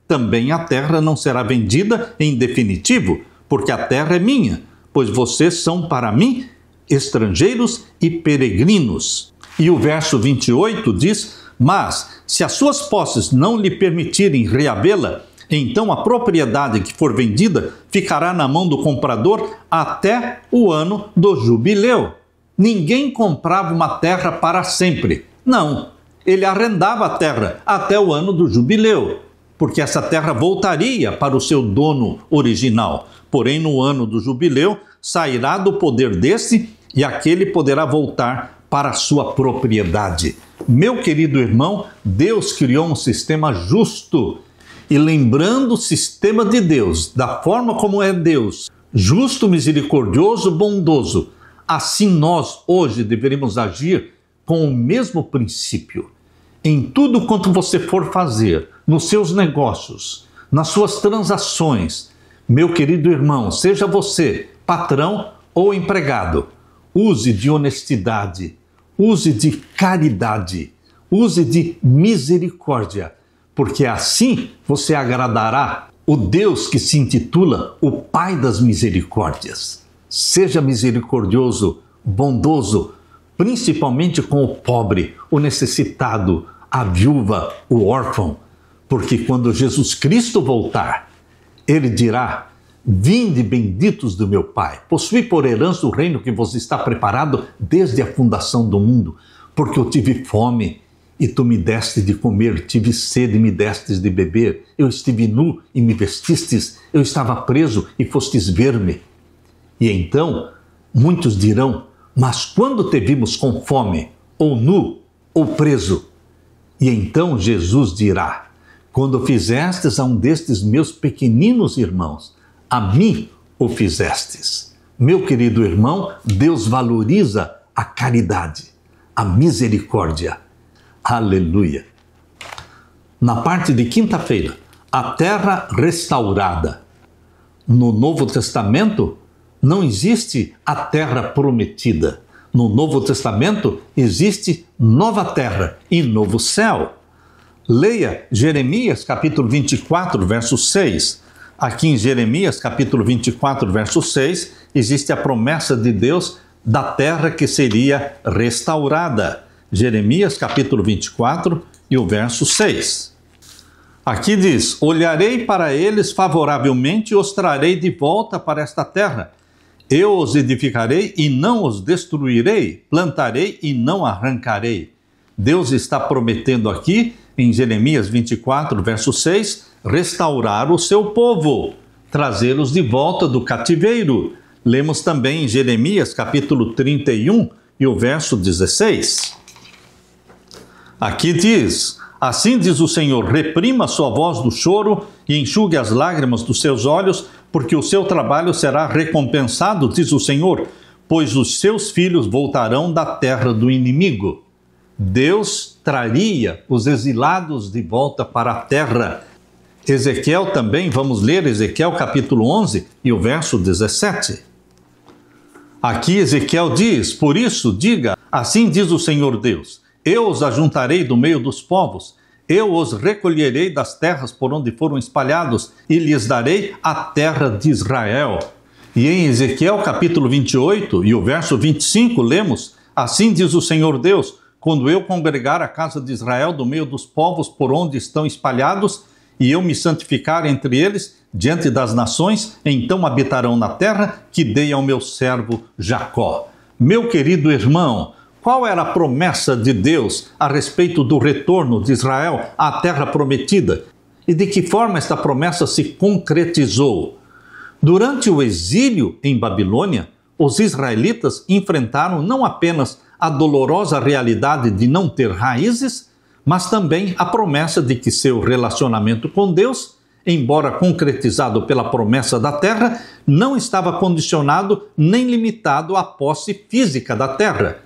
Também a terra não será vendida em definitivo, porque a terra é minha, pois vocês são para mim estrangeiros e peregrinos. E o verso 28 diz: mas se as suas posses não lhe permitirem reavê-la, então a propriedade que for vendida ficará na mão do comprador até o ano do jubileu. Ninguém comprava uma terra para sempre. Não, ele arrendava a terra até o ano do jubileu, porque essa terra voltaria para o seu dono original. Porém, no ano do jubileu, sairá do poder desse e aquele poderá voltar para a sua propriedade. Meu querido irmão, Deus criou um sistema justo. E lembrando o sistema de Deus, da forma como é Deus, justo, misericordioso, bondoso, assim nós hoje deveríamos agir com o mesmo princípio. Em tudo quanto você for fazer, nos seus negócios, nas suas transações, meu querido irmão, seja você patrão ou empregado, use de honestidade, use de caridade, use de misericórdia, porque assim você agradará o Deus que se intitula o Pai das Misericórdias. Seja misericordioso, bondoso, principalmente com o pobre, o necessitado, a viúva, o órfão, porque quando Jesus Cristo voltar, ele dirá: vinde benditos do meu Pai, possui por herança o reino que vos está preparado desde a fundação do mundo, porque eu tive fome e tu me deste de comer, tive sede e me destes de beber, eu estive nu e me vestistes, eu estava preso e fostes ver-me. E então muitos dirão, mas quando te vimos com fome, ou nu, ou preso? E então Jesus dirá, quando fizestes a um destes meus pequeninos irmãos, a mim o fizestes. Meu querido irmão, Deus valoriza a caridade, a misericórdia. Aleluia! Na parte de quinta-feira, a terra restaurada. No Novo Testamento, não existe a terra prometida. No Novo Testamento, existe nova terra e novo céu. Leia Jeremias capítulo 24, verso 6. Aqui em Jeremias capítulo 24, verso 6, existe a promessa de Deus da terra que seria restaurada. Jeremias capítulo 24 e o verso 6. Aqui diz, olharei para eles favoravelmente e os trarei de volta para esta terra. Eu os edificarei e não os destruirei, plantarei e não arrancarei. Deus está prometendo aqui, em Jeremias 24, verso 6, restaurar o seu povo, trazê-los de volta do cativeiro. Lemos também em Jeremias capítulo 31 e o verso 16. Aqui diz, assim diz o Senhor, reprima sua voz do choro e enxugue as lágrimas dos seus olhos, porque o seu trabalho será recompensado, diz o Senhor, pois os seus filhos voltarão da terra do inimigo. Deus traria os exilados de volta para a terra. Ezequiel também, vamos ler Ezequiel capítulo 11 e o verso 17. Aqui Ezequiel diz, por isso diga, assim diz o Senhor Deus, eu os ajuntarei do meio dos povos, eu os recolherei das terras por onde foram espalhados e lhes darei a terra de Israel. E em Ezequiel capítulo 28 e o verso 25 lemos, assim diz o Senhor Deus, quando eu congregar a casa de Israel do meio dos povos por onde estão espalhados, e eu me santificar entre eles, diante das nações, então habitarão na terra que dei ao meu servo Jacó. Meu querido irmão, qual era a promessa de Deus a respeito do retorno de Israel à terra prometida? E de que forma esta promessa se concretizou? Durante o exílio em Babilônia, os israelitas enfrentaram não apenas a dolorosa realidade de não ter raízes, mas também a promessa de que seu relacionamento com Deus, embora concretizado pela promessa da terra, não estava condicionado nem limitado à posse física da terra.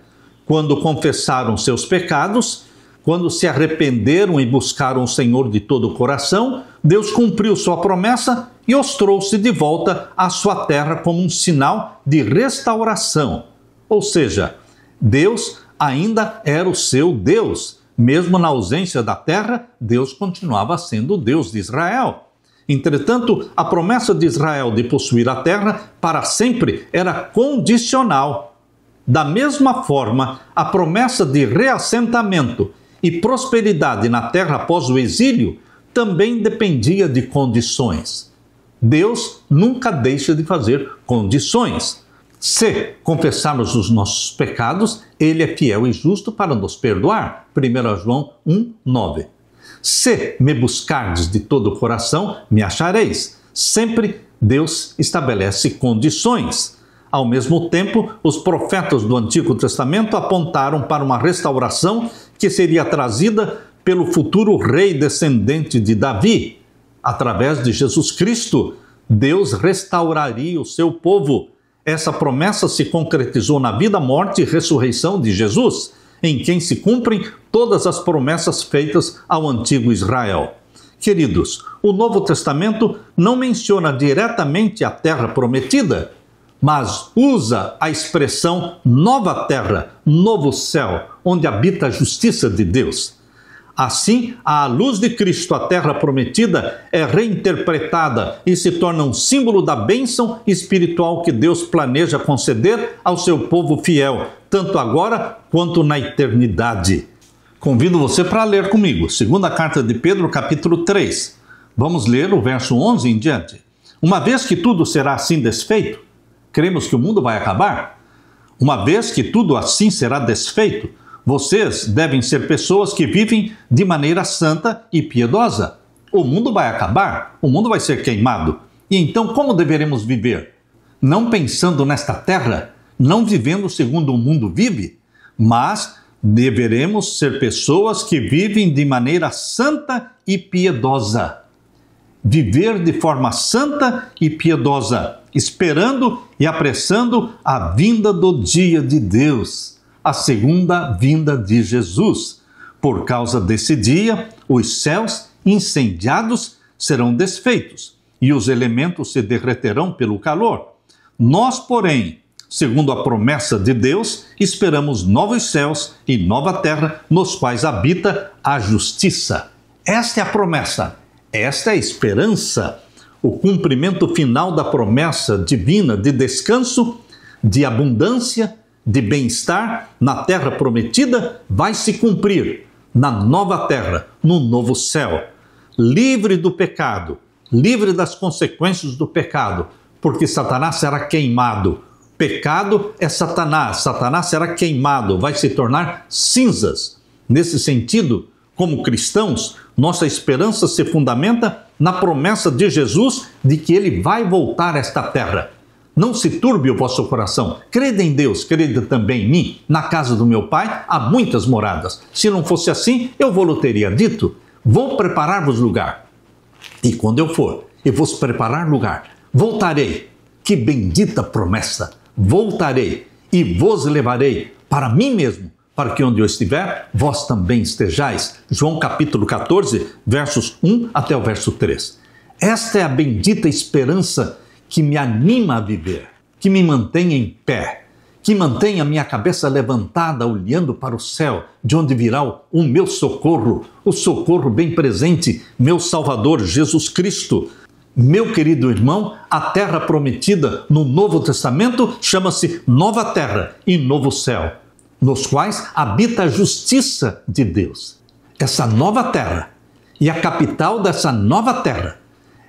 Quando confessaram seus pecados, quando se arrependeram e buscaram o Senhor de todo o coração, Deus cumpriu sua promessa e os trouxe de volta à sua terra como um sinal de restauração. Ou seja, Deus ainda era o seu Deus. Mesmo na ausência da terra, Deus continuava sendo o Deus de Israel. Entretanto, a promessa de Israel de possuir a terra para sempre era condicional. Da mesma forma, a promessa de reassentamento e prosperidade na terra após o exílio também dependia de condições. Deus nunca deixa de fazer condições. Se confessarmos os nossos pecados, Ele é fiel e justo para nos perdoar. 1 João 1:9. Se me buscardes de todo o coração, me achareis. Sempre Deus estabelece condições. Ao mesmo tempo, os profetas do Antigo Testamento apontaram para uma restauração que seria trazida pelo futuro rei descendente de Davi. Através de Jesus Cristo, Deus restauraria o seu povo. Essa promessa se concretizou na vida, morte e ressurreição de Jesus, em quem se cumprem todas as promessas feitas ao antigo Israel. Queridos, o Novo Testamento não menciona diretamente a terra prometida, mas usa a expressão nova terra, novo céu, onde habita a justiça de Deus. Assim, à luz de Cristo, a terra prometida é reinterpretada e se torna um símbolo da bênção espiritual que Deus planeja conceder ao seu povo fiel, tanto agora quanto na eternidade. Convido você para ler comigo, segunda carta de Pedro, capítulo 3. Vamos ler o verso 11 em diante. Uma vez que tudo será assim desfeito, cremos que o mundo vai acabar? Uma vez que tudo assim será desfeito, vocês devem ser pessoas que vivem de maneira santa e piedosa. O mundo vai acabar, o mundo vai ser queimado. E então como deveremos viver? Não pensando nesta terra, não vivendo segundo o mundo vive, mas deveremos ser pessoas que vivem de maneira santa e piedosa. Viver de forma santa e piedosa, esperando e apressando a vinda do dia de Deus, a segunda vinda de Jesus. Por causa desse dia, os céus incendiados serão desfeitos e os elementos se derreterão pelo calor. Nós, porém, segundo a promessa de Deus, esperamos novos céus e nova terra, nos quais habita a justiça. Esta é a promessa, esta é a esperança. O cumprimento final da promessa divina de descanso, de abundância, de bem-estar na terra prometida vai se cumprir na nova terra, no novo céu, livre do pecado, livre das consequências do pecado, porque Satanás será queimado. Pecado é Satanás, Satanás será queimado, vai se tornar cinzas. Nesse sentido, como cristãos, nossa esperança se fundamenta na promessa de Jesus de que ele vai voltar a esta terra. Não se turbe o vosso coração. Crede em Deus, crede também em mim. Na casa do meu Pai há muitas moradas. Se não fosse assim, eu vou-lhe teria dito. Vou preparar-vos lugar. E quando eu for e vos preparar lugar, voltarei. Que bendita promessa! Voltarei e vos levarei para mim mesmo, para que onde eu estiver, vós também estejais. João capítulo 14, versos 1 até o verso 3. Esta é a bendita esperança que me anima a viver, que me mantém em pé, que mantém a minha cabeça levantada, olhando para o céu, de onde virá o meu socorro, o socorro bem presente, meu Salvador Jesus Cristo. Meu querido irmão, a terra prometida no Novo Testamento chama-se Nova Terra e Novo Céu, nos quais habita a justiça de Deus. Essa nova terra e a capital dessa nova terra,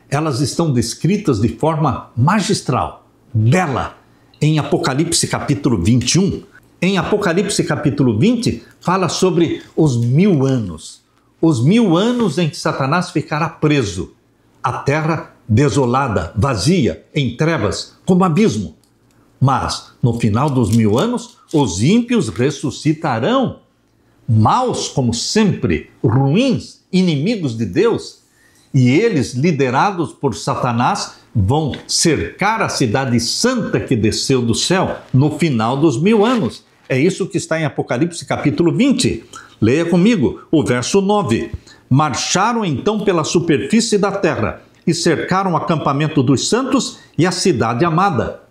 elas estão descritas de forma magistral, bela, em Apocalipse capítulo 21. Em Apocalipse capítulo 20, fala sobre os 1000 anos. Os 1000 anos em que Satanás ficará preso. A terra desolada, vazia, em trevas, como abismo. Mas, no final dos 1000 anos, os ímpios ressuscitarão. Maus como sempre, ruins, inimigos de Deus. E eles, liderados por Satanás, vão cercar a cidade santa que desceu do céu no final dos 1000 anos. É isso que está em Apocalipse capítulo 20. Leia comigo o verso 9. Marcharam então pela superfície da terra e cercaram o acampamento dos santos e a cidade amada.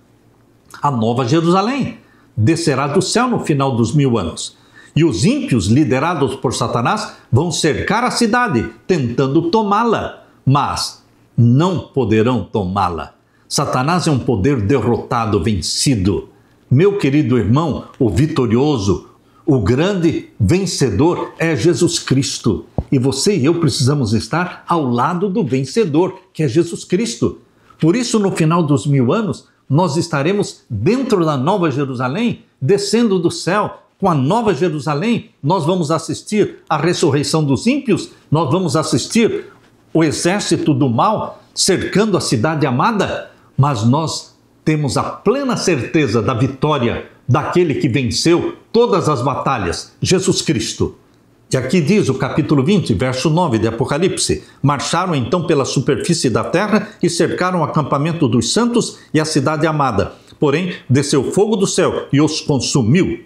A nova Jerusalém descerá do céu no final dos 1000 anos. E os ímpios, liderados por Satanás, vão cercar a cidade, tentando tomá-la, mas não poderão tomá-la. Satanás é um poder derrotado, vencido. Meu querido irmão, o vitorioso, o grande vencedor é Jesus Cristo. E você e eu precisamos estar ao lado do vencedor, que é Jesus Cristo. Por isso, no final dos 1000 anos, nós estaremos dentro da Nova Jerusalém, descendo do céu. Com a Nova Jerusalém, nós vamos assistir à ressurreição dos ímpios, nós vamos assistir o exército do mal cercando a cidade amada, mas nós temos a plena certeza da vitória daquele que venceu todas as batalhas, Jesus Cristo. E aqui diz o capítulo 20, verso 9 de Apocalipse: marcharam então pela superfície da terra e cercaram o acampamento dos santos e a cidade amada. Porém, desceu fogo do céu e os consumiu.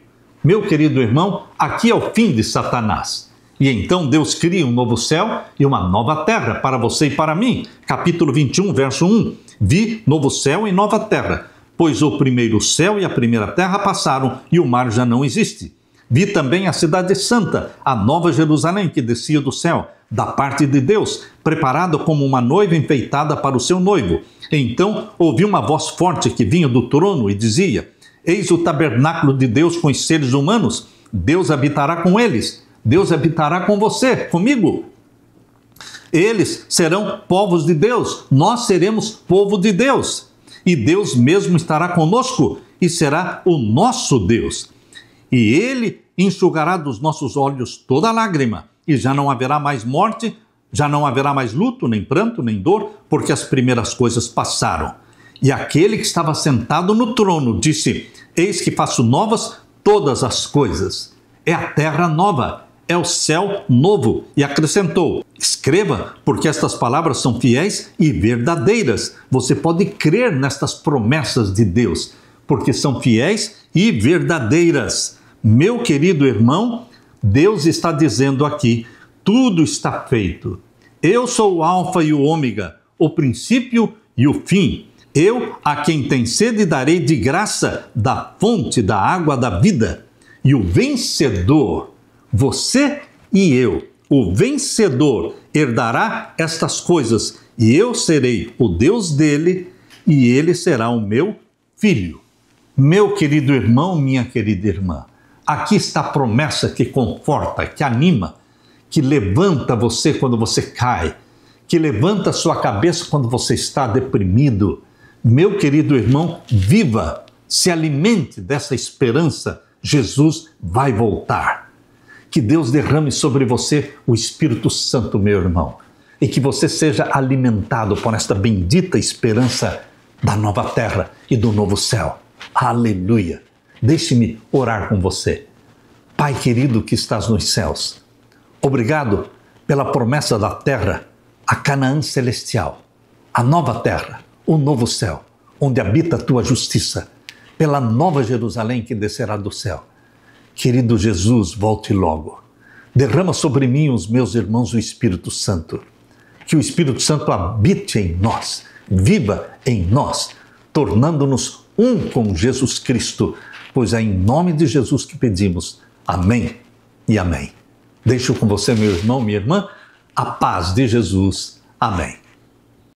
Meu querido irmão, aqui é o fim de Satanás. E então Deus cria um novo céu e uma nova terra para você e para mim. Capítulo 21, verso 1. Vi novo céu e nova terra, pois o primeiro céu e a primeira terra passaram e o mar já não existe. Vi também a cidade santa, a nova Jerusalém que descia do céu, da parte de Deus, preparada como uma noiva enfeitada para o seu noivo. Então ouvi uma voz forte que vinha do trono e dizia: eis o tabernáculo de Deus com os seres humanos. Deus habitará com eles. Deus habitará com você, comigo. Eles serão povos de Deus. Nós seremos povo de Deus. E Deus mesmo estará conosco e será o nosso Deus. E Ele enxugará dos nossos olhos toda lágrima, e já não haverá mais morte, já não haverá mais luto, nem pranto, nem dor, porque as primeiras coisas passaram. E aquele que estava sentado no trono disse: eis que faço novas todas as coisas. É a terra nova, é o céu novo. E acrescentou: escreva, porque estas palavras são fiéis e verdadeiras. Você pode crer nestas promessas de Deus, porque são fiéis e verdadeiras. Meu querido irmão, Deus está dizendo aqui: tudo está feito. Eu sou o Alfa e o Ômega, o princípio e o fim. Eu, a quem tem sede, darei de graça da fonte da água da vida. E o vencedor, você e eu, o vencedor, herdará estas coisas, e eu serei o Deus dele, e ele será o meu filho. Meu querido irmão, minha querida irmã, aqui está a promessa que conforta, que anima, que levanta você quando você cai, que levanta a sua cabeça quando você está deprimido. Meu querido irmão, viva, se alimente dessa esperança. Jesus vai voltar. Que Deus derrame sobre você o Espírito Santo, meu irmão, e que você seja alimentado por esta bendita esperança da nova terra e do novo céu. Aleluia! Deixe-me orar com você. Pai querido que estás nos céus, obrigado pela promessa da terra, a Canaã celestial, a nova terra, o novo céu, onde habita a tua justiça, pela nova Jerusalém que descerá do céu. Querido Jesus, volte logo. Derrama sobre mim e os meus irmãos o Espírito Santo. Que o Espírito Santo habite em nós, viva em nós, tornando-nos um com Jesus Cristo, pois é em nome de Jesus que pedimos. Amém e amém. Deixo com você, meu irmão, minha irmã, a paz de Jesus. Amém.